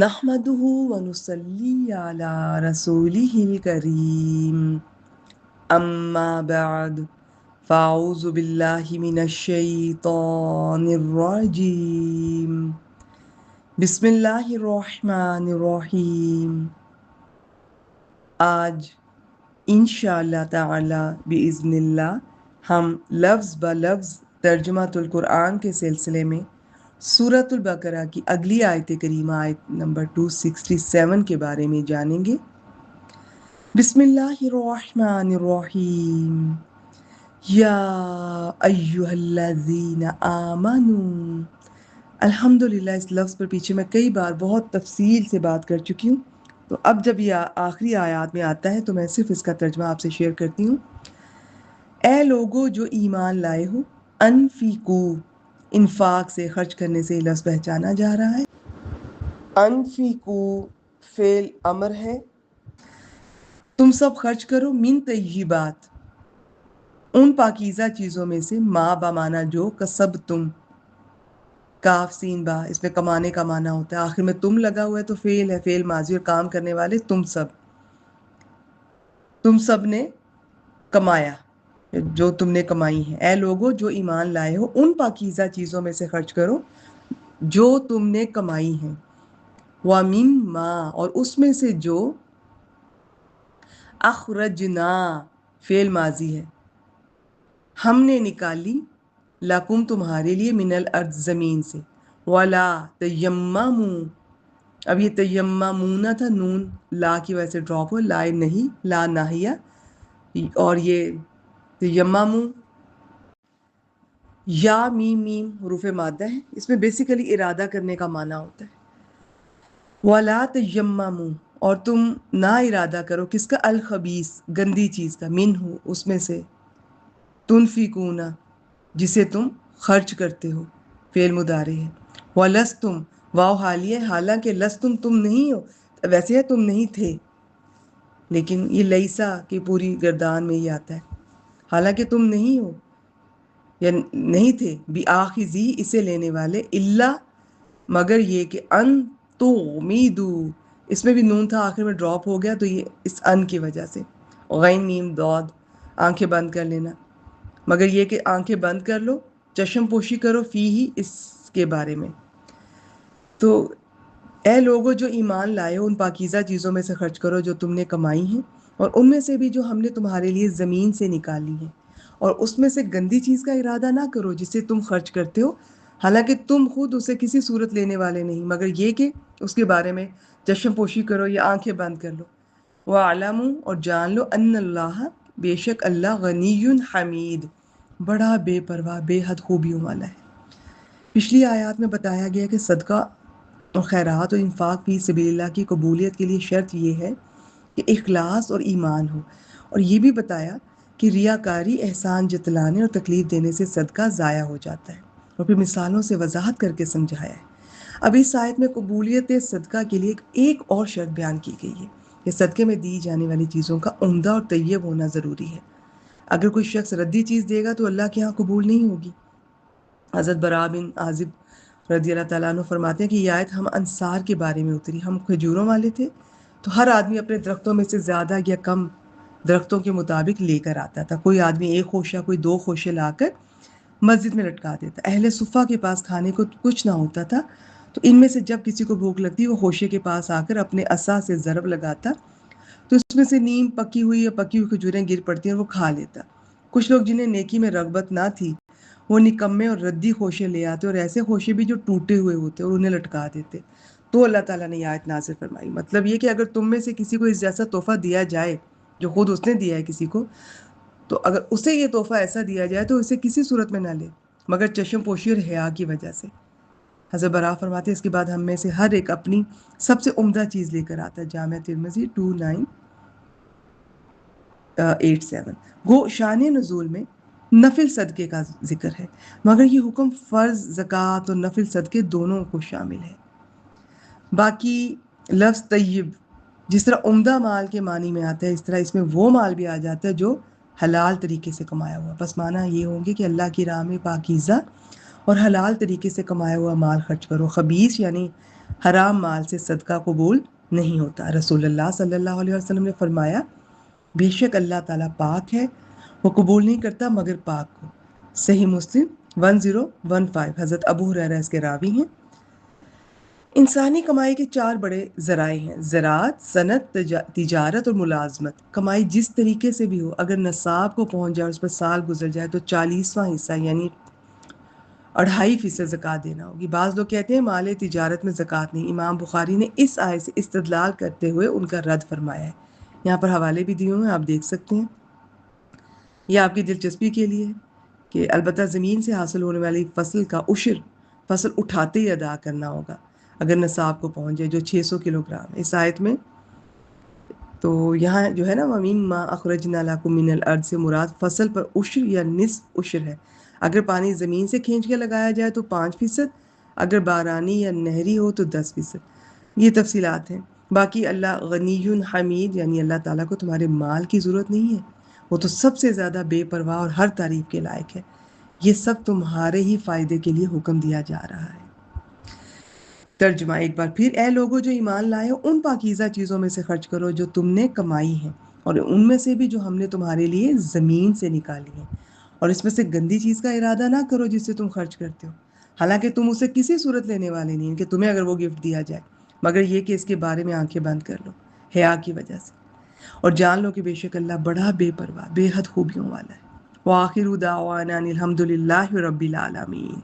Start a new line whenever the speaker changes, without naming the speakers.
نحمده ونصلي على رسوله الكريم أما بعد فأعوذ بالله من الشيطان الرجيم بسم الله الرحمن الرحيم آج انشاءاللہ تعالی بإذن اللہ ہم لفظ بلفظ ترجمۃ القرآن کے سلسلے میں سورۃ البقرہ کی اگلی آیت کریمہ آیت نمبر 267 کے بارے میں جانیں گے۔ بسم اللہ الرحمن الرحیم یا ایہا الذین آمنوا۔ الحمدللہ اس لفظ پر پیچھے میں کئی بار بہت تفصیل سے بات کر چکی ہوں، تو اب جب یہ آخری آیات میں آتا ہے تو میں صرف اس کا ترجمہ آپ سے شیئر کرتی ہوں۔ اے لوگو جو ایمان لائے ہو، انفقو، انفاق سے خرچ کرنے سے لفظ پہچانا جا رہا ہے۔ انفقو فعل امر ہے، تم سب خرچ کرو، من طیبات، ان پاکیزہ چیزوں میں سے، ما بمانا جو، کسب تم، کاف سین با، اس میں کمانے کا معنی ہوتا ہے، آخر میں تم لگا ہوا ہے تو فعل ہے، فعل ماضی اور کام کرنے والے تم سب نے کمایا، جو تم نے کمائی ہے۔ اے لوگو جو ایمان لائے ہو، ان پاکیزہ چیزوں میں سے خرچ کرو جو تم نے کمائی ہیں۔ وَمِمَّا، اور اس میں سے جو، اخرجنا فعل ماضی ہے، ہم نے نکالی، لکم تمہارے لیے، من الارض زمین سے، ولا تیمموا، اب یہ تیممون تھا، نون لا کی وجہ سے ڈراپ ہو، لا نہیں، لا ناہیہ، اور یہ تیمموا یا میم میم حروف مادہ ہے، اس میں بیسیکلی ارادہ کرنے کا معنی ہوتا ہے۔ وَلَا تَيَمَّمُوا، اور تم نہ ارادہ کرو، کس کا؟ الخبیث، گندی چیز کا، منہ، اس میں سے، تنفقون، جسے تم خرچ کرتے ہو، فعل مضارع ہے۔ وَلَسْتُمْ، واو حالیہ، حالانکہ لستم تم نہیں ہو، ویسے ہے تم نہیں تھے، لیکن یہ لیسا کی پوری گردان میں یہ آتا ہے، حالانکہ تم نہیں ہو یا نہیں تھے، بِآخِذِی، اسے لینے والے، الا، مگر یہ کہ، ان تغمیدو، اس میں بھی نون تھا آخر میں ڈراپ ہو گیا، تو یہ اس ان کی وجہ سے، غین میم داد، آنکھیں بند کر لینا، مگر یہ کہ آنکھیں بند کر لو، چشم پوشی کرو، فی ہی، اس کے بارے میں۔ تو اے لوگو جو ایمان لائے ہو، ان پاکیزہ چیزوں میں سے خرچ کرو جو تم نے کمائی ہیں، اور ان میں سے بھی جو ہم نے تمہارے لیے زمین سے نکالی ہیں، اور اس میں سے گندی چیز کا ارادہ نہ کرو جسے تم خرچ کرتے ہو، حالانکہ تم خود اسے کسی صورت لینے والے نہیں، مگر یہ کہ اس کے بارے میں چشم پوشی کرو یا آنکھیں بند کر لو۔ وَاعْلَمُوا، اور جان لو، ان اللہ، بے شک اللہ، غنی حمید، بڑا بے پرواہ، بے حد خوبیوں والا ہے۔ پچھلی آیات میں بتایا گیا کہ صدقہ اور خیرات اور انفاق فی سبیل اللہ کی قبولیت کے لیے شرط یہ ہے کہ اخلاص اور ایمان ہو، اور یہ بھی بتایا کہ ریاکاری، احسان جتلانے اور تکلیف دینے سے صدقہ ضائع ہو جاتا ہے، اور پھر مثالوں سے وضاحت کر کے سمجھایا ہے۔ اب اس آیت میں قبولیت صدقہ کے لیے ایک اور شرط بیان کی گئی ہے کہ صدقے میں دی جانے والی چیزوں کا عمدہ اور طیب ہونا ضروری ہے۔ اگر کوئی شخص ردی چیز دے گا تو اللہ کے ہاں قبول نہیں ہوگی۔ حضرت براء بن عازب رضی اللہ تعالیٰ عنہ فرماتے ہیں کہ یہ آیت ہم انصار کے بارے میں اتری، ہم کھجوروں والے تھے، تو ہر آدمی اپنے درختوں میں سے زیادہ یا کم درختوں کے مطابق لے کر آتا تھا، کوئی آدمی ایک خوشہ، کوئی دو خوشے لا کر مسجد میں لٹکا دیتا۔ اہل صفہ کے پاس کھانے کو کچھ نہ ہوتا تھا، تو ان میں سے جب کسی کو بھوک لگتی وہ خوشے کے پاس آ کر اپنے عصا سے ضرب لگاتا، تو اس میں سے نیم پکی ہوئی یا پکی ہوئی کھجوریں گر پڑتی ہیں اور وہ کھا لیتا۔ کچھ لوگ جنہیں نیکی میں رغبت نہ تھی وہ نکمے اور ردی خوشے لے آتے، اور ایسے خوشے بھی جو ٹوٹے ہوئے ہوتے اور انہیں لٹکا دیتے۔ تو اللہ تعالیٰ نے یہ آیت نازل فرمائی، مطلب یہ کہ اگر تم میں سے کسی کو اس جیسا تحفہ دیا جائے جو خود اس نے دیا ہے کسی کو، تو اگر اسے یہ تحفہ ایسا دیا جائے تو اسے کسی صورت میں نہ لے مگر چشم پوشی اور حیا کی وجہ سے۔ حضرت براء فرماتے ہیں اس کے بعد ہم میں سے ہر ایک اپنی سب سے عمدہ چیز لے کر آتا ہے، جامعہ ترمذی 2987۔ گو شان نزول میں نفل صدقے کا ذکر ہے، مگر یہ حکم فرض زکوٰۃ اور نفل صدقے دونوں کو شامل ہے۔ باقی لفظ طیب جس طرح عمدہ مال کے معنی میں آتا ہے، اس طرح اس میں وہ مال بھی آ جاتا ہے جو حلال طریقے سے کمایا ہوا، بس معنی یہ ہوں گے کہ اللہ کی راہ میں پاکیزہ اور حلال طریقے سے کمایا ہوا مال خرچ کرو۔ خبیث یعنی حرام مال سے صدقہ قبول نہیں ہوتا۔ رسول اللہ صلی اللہ علیہ وسلم نے فرمایا بے شک اللہ تعالیٰ پاک ہے، وہ قبول نہیں کرتا مگر پاک کو۔ صحیح مسلم 1015، حضرت ابو ہریرہ اس کے راوی ہیں۔ انسانی کمائی کے 4 بڑے ذرائع ہیں: زراعت، صنعت، تجارت اور ملازمت۔ کمائی جس طریقے سے بھی ہو، اگر نصاب کو پہنچ جائے، اس پر سال گزر جائے تو 40واں حصہ یعنی 2.5% زکوٰۃ دینا ہوگی۔ بعض لوگ کہتے ہیں مال تجارت میں زکوٰۃ نہیں۔ امام بخاری نے اس آیت سے استدلال کرتے ہوئے ان کا رد فرمایا ہے۔ یہاں پر حوالے بھی دیے ہوئے ہیں، آپ دیکھ سکتے ہیں۔ یہ آپ کی دلچسپی کے لیے ہے کہ البتہ زمین سے حاصل ہونے والی فصل کا عشر فصل اٹھاتے ہی ادا کرنا ہوگا اگر نصاب کو پہنچ جائے، جو 600 کلو گرام ہے اس آیت میں۔ تو یہاں جو ہے نا وَمِن مَا أَخْرَجْنَا لَكُم مِّنَ الْأَرْضِ سے مراد فصل پر عشر یا نصف عشر ہے۔ اگر پانی زمین سے کھینچ کے لگایا جائے تو 5%، اگر بارانی یا نہری ہو تو 10%۔ یہ تفصیلات ہیں۔ باقی اللہ غنی حمید، یعنی اللہ تعالیٰ کو تمہارے مال کی ضرورت نہیں ہے، وہ تو سب سے زیادہ بے پرواہ اور ہر تعریف کے لائق ہے۔ یہ سب تمہارے ہی فائدے کے لیے حکم دیا جا رہا ہے۔ ترجمہ ایک بار پھر، اے لوگو جو ایمان لائے ہو، ان پاکیزہ چیزوں میں سے خرچ کرو جو تم نے کمائی ہیں، اور ان میں سے بھی جو ہم نے تمہارے لیے زمین سے نکالی ہیں، اور اس میں سے گندی چیز کا ارادہ نہ کرو جس سے تم خرچ کرتے ہو، حالانکہ تم اسے کسی صورت لینے والے نہیں ہیں کہ تمہیں اگر وہ گفٹ دیا جائے، مگر یہ کہ اس کے بارے میں آنکھیں بند کر لو حیا کی وجہ سے، اور جان لو کہ بے شک اللہ بڑا بے پرواہ بے حد خوبیوں والا ہے۔ وآخر دعوانا ان الحمد للہ رب العالمین۔